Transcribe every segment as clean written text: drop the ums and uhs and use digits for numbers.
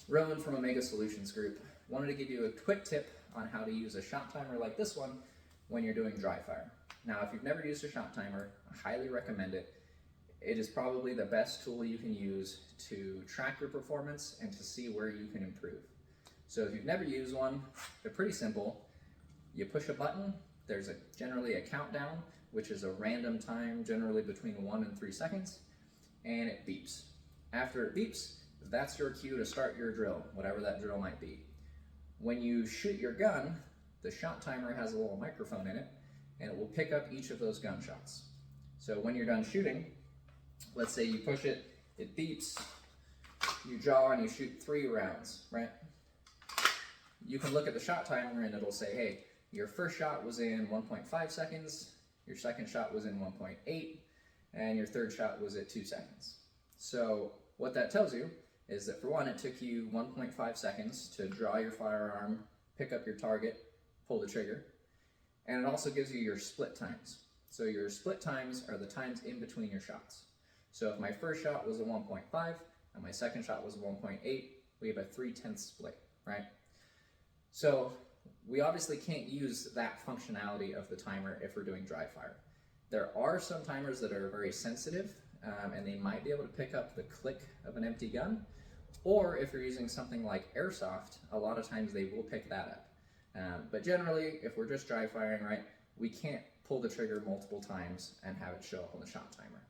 Rowan from Omega Solutions Group. Wanted to give you a quick tip on how to use a shot timer like this one when you're doing dry fire. Now, if you've never used a shot timer, I highly recommend it. It is probably the best tool you can use to track your performance and to see where you can improve. So if you've never used one, they're pretty simple. You push a button, there's generally a countdown, which is a random time, generally between 1 and 3 seconds, and it beeps. After it beeps, that's your cue to start your drill, whatever that drill might be. When you shoot your gun, the shot timer has a little microphone in it, and it will pick up each of those gunshots. So when you're done shooting, let's say you push it, it beeps, you draw and you shoot 3 rounds, right? You can look at the shot timer and it'll say, hey, your first shot was in 1.5 seconds, your second shot was in 1.8, and your third shot was at 2 seconds. So what that tells you is that, for one, it took you 1.5 seconds to draw your firearm, pick up your target, pull the trigger, and it also gives you your split times. So your split times are the times in between your shots. So if my first shot was a 1.5 and my second shot was a 1.8, we have a 3/10 split, right? So we obviously can't use that functionality of the timer if we're doing dry fire. There are some timers that are very sensitive, and they might be able to pick up the click of an empty gun, or if you're using something like airsoft, a lot of times they will pick that up. But generally, if we're just dry firing, right, we can't pull the trigger multiple times and have it show up on the shot timer.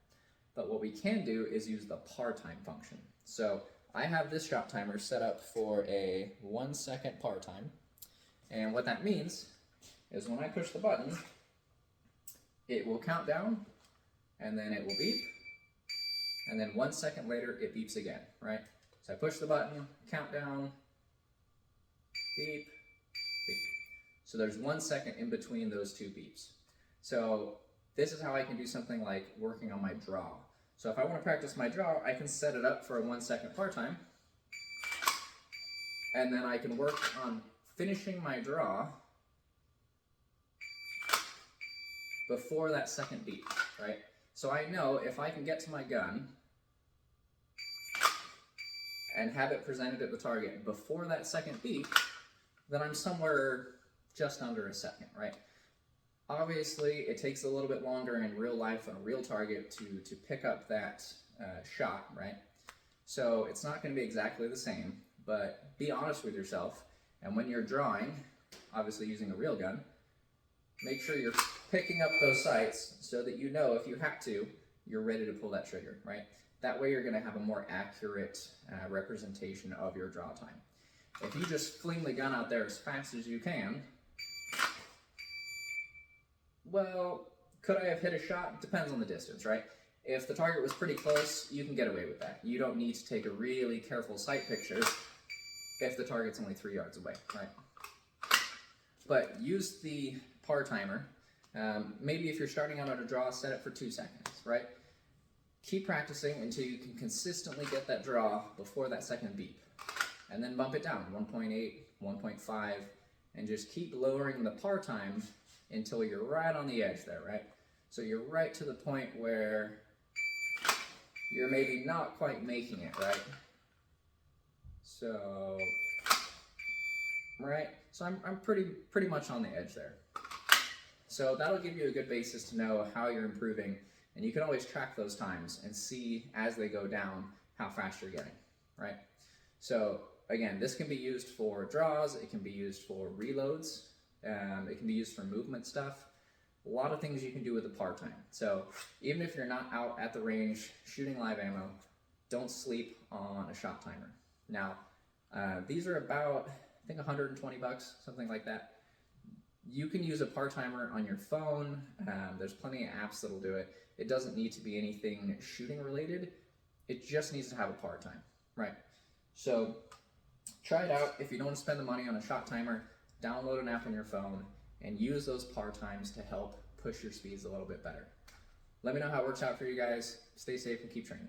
But what we can do is use the par time function. So I have this shot timer set up for a 1 second par time. And what that means is when I push the button, it will count down, and then it will beep, and then 1 second later it beeps again, right? So I push the button, countdown, beep, beep. So there's 1 second in between those 2 beeps. So this is how I can do something like working on my draw. So if I want to practice my draw, I can set it up for a 1 second par time, and then I can work on finishing my draw before that second beep, right? So I know if I can get to my gun and have it presented at the target before that second beep, then I'm somewhere just under a second, right? Obviously, it takes a little bit longer in real life on a real target to pick up that shot, right? So it's not going to be exactly the same, but be honest with yourself. And when you're drawing, obviously using a real gun, make sure you're picking up those sights so that you know if you have to, you're ready to pull that trigger, right? That way you're going to have a more accurate representation of your draw time. If you just fling the gun out there as fast as you can, well, could I have hit a shot? Depends on the distance, right? If the target was pretty close, you can get away with that. You don't need to take a really careful sight picture if the target's only 3 yards away, right? But use the par timer. Maybe if you're starting out on a draw, set it for 2 seconds, right? Keep practicing until you can consistently get that draw before that second beep. And then bump it down, 1.8, 1.5, and just keep lowering the par time until you're right on the edge there, right? So you're right to the point where you're maybe not quite making it, right? So, right? So I'm pretty much on the edge there. So that'll give you a good basis to know how you're improving, and you can always track those times and see as they go down how fast you're getting, right? So again, this can be used for draws, it can be used for reloads, it can be used for movement stuff. A lot of things you can do with the par time. So even if you're not out at the range shooting live ammo, don't sleep on a shot timer. Now, these are about, I think, 120 bucks, something like that. You can use a par timer on your phone. There's plenty of apps that'll do it. It doesn't need to be anything shooting related. It just needs to have a par time, right? So try it out. If you don't want to spend the money on a shot timer, download an app on your phone and use those par times to help push your speeds a little bit better. Let me know how it works out for you guys. Stay safe and keep training.